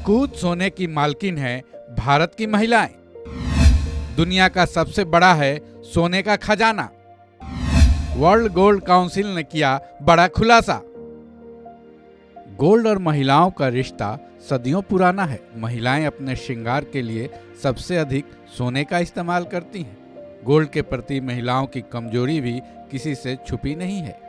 अकूत सोने की मालकिन है भारत की महिलाएं। दुनिया का सबसे बड़ा है सोने का खजाना। वर्ल्ड गोल्ड काउंसिल ने किया बड़ा खुलासा। गोल्ड और महिलाओं का रिश्ता सदियों पुराना है। महिलाएं अपने श्रृंगार के लिए सबसे अधिक सोने का इस्तेमाल करती हैं। गोल्ड के प्रति महिलाओं की कमजोरी भी किसी से छुपी नहीं है।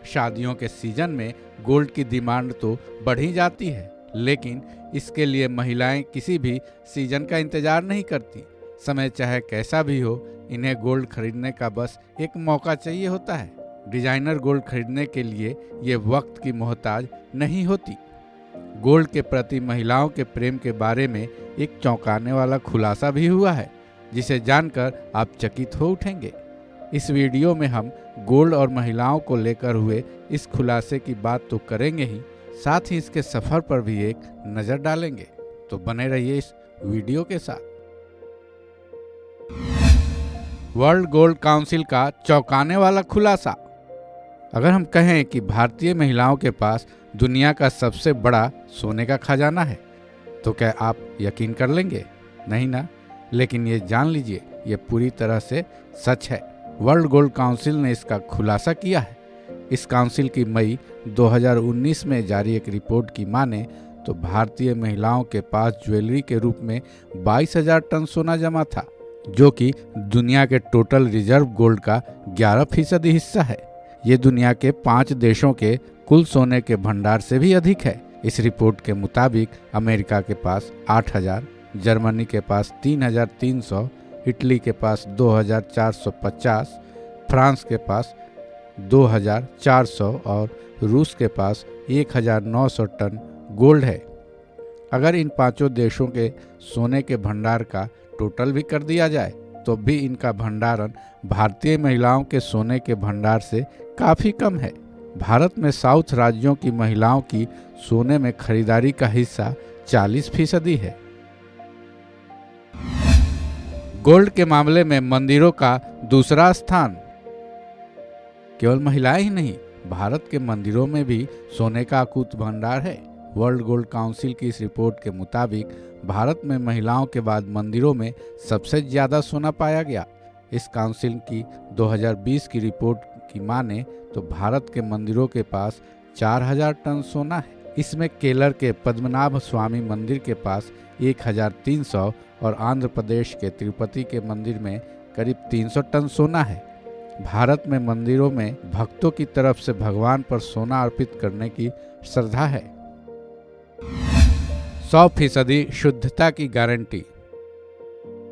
शादियों के सीजन में गोल्ड की डिमांड तो बढ़ ही जाती है, लेकिन इसके लिए महिलाएं किसी भी सीजन का इंतजार नहीं करती। समय चाहे कैसा भी हो, इन्हें गोल्ड खरीदने का बस एक मौका चाहिए होता है। डिजाइनर गोल्ड खरीदने के लिए ये वक्त की मोहताज नहीं होती। गोल्ड के प्रति महिलाओं के प्रेम के बारे में एक चौंकाने वाला खुलासा भी हुआ है, जिसे जानकर आप चकित हो उठेंगे। इस वीडियो में हम गोल्ड और महिलाओं को लेकर हुए इस खुलासे की बात तो करेंगे ही, साथ ही इसके सफर पर भी एक नजर डालेंगे। तो बने रहिए इस वीडियो के साथ। वर्ल्ड गोल्ड काउंसिल का चौंकाने वाला खुलासा। अगर हम कहें कि भारतीय महिलाओं के पास दुनिया का सबसे बड़ा सोने का खजाना है, तो क्या आप यकीन कर लेंगे? नहीं ना? लेकिन ये जान लीजिए, ये पूरी तरह से सच है। वर्ल्ड गोल्ड काउंसिल ने इसका खुलासा किया है। इस काउंसिल की मई 2019 में जारी एक रिपोर्ट की माने तो भारतीय महिलाओं के पास ज्वेलरी के रूप में 22,000 टन सोना जमा था, जो कि दुनिया के टोटल रिजर्व गोल्ड का 11% हिस्सा है। ये दुनिया के 5 देशों के कुल सोने के भंडार से भी अधिक है। इस रिपोर्ट के मुताबिक अमेरिका के पास 8,000, जर्मनी के पास 3,300, इटली के पास 2,450, फ्रांस के पास 2,400 और रूस के पास 1,900 टन गोल्ड है। अगर इन 5 देशों के सोने के भंडार का टोटल भी कर दिया जाए तो भी इनका भंडारण भारतीय महिलाओं के सोने के भंडार से काफ़ी कम है। भारत में साउथ राज्यों की महिलाओं की सोने में खरीदारी का हिस्सा 40% है। गोल्ड के मामले में मंदिरों का दूसरा स्थान। केवल महिलाएं ही नहीं, भारत के मंदिरों में भी सोने का अकूत भंडार है। वर्ल्ड गोल्ड काउंसिल की इस रिपोर्ट के मुताबिक भारत में महिलाओं के बाद मंदिरों में सबसे ज़्यादा सोना पाया गया। इस काउंसिल की 2020 की रिपोर्ट की माने तो भारत के मंदिरों के पास 4,000 टन सोना है। इसमें केरल के पद्मनाभ स्वामी मंदिर के पास 1,300 और आंध्र प्रदेश के तिरुपति के मंदिर में करीब 300 टन सोना है। भारत में मंदिरों में भक्तों की तरफ से भगवान पर सोना अर्पित करने की श्रद्धा है। 100% शुद्धता की गारंटी।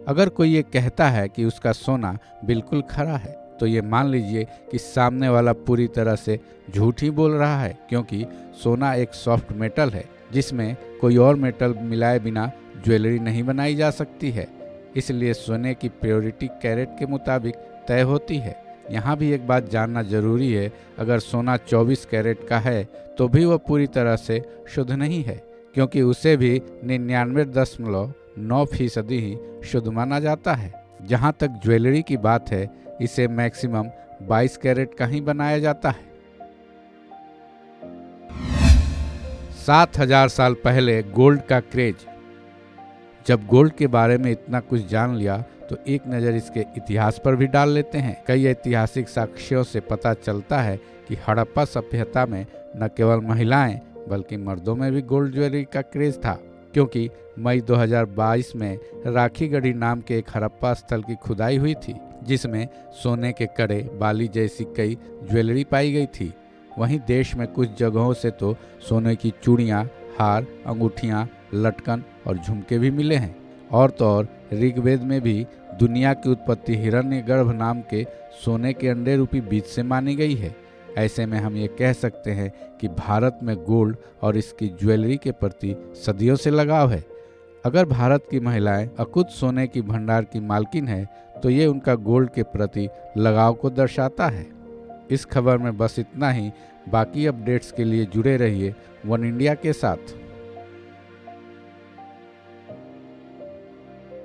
अगर कोई ये कहता है कि उसका सोना बिल्कुल खरा है, तो ये मान लीजिए कि सामने वाला पूरी तरह से झूठ ही बोल रहा है, क्योंकि सोना एक सॉफ्ट मेटल है जिसमें कोई और मेटल मिलाए बिना ज्वेलरी नहीं बनाई जा सकती है। इसलिए सोने की प्योरिटी कैरेट के मुताबिक तय होती है। यहाँ भी एक बात जानना जरूरी है, अगर सोना 24 कैरेट का है तो भी वह पूरी तरह से शुद्ध नहीं है, क्योंकि उसे भी 99.9% ही शुद्ध माना जाता है। जहाँ तक ज्वेलरी की बात है, इसे मैक्सिमम 22 कैरेट का ही बनाया जाता है। 7,000 साल पहले गोल्ड का क्रेज। जब गोल्ड के बारे में इतना कुछ जान लिया तो एक नज़र इसके इतिहास पर भी डाल लेते हैं। कई ऐतिहासिक साक्ष्यों से पता चलता है कि हड़प्पा सभ्यता में न केवल महिलाएं बल्कि मर्दों में भी गोल्ड ज्वेलरी का क्रेज था, क्योंकि मई 2022 में राखीगढ़ी नाम के एक हड़प्पा स्थल की खुदाई हुई थी, जिसमें सोने के कड़े, बाली जैसी कई ज्वेलरी पाई गई थी। वहीं देश में कुछ जगहों से तो सोने की चूड़ियाँ, हार, अंगूठियाँ, लटकन और झुमके भी मिले हैं। और तो और ऋग्वेद में भी दुनिया की उत्पत्ति हिरण्यगर्भ नाम के सोने के अंडे रूपी बीज से मानी गई है। ऐसे में हम ये कह सकते हैं कि भारत में गोल्ड और इसकी ज्वेलरी के प्रति सदियों से लगाव है। अगर भारत की महिलाएं अकुत सोने की भंडार की मालकिन है, तो ये उनका गोल्ड के प्रति लगाव को दर्शाता है। इस खबर में बस इतना ही। बाकी अपडेट्स के लिए जुड़े रहिए वन इंडिया के साथ।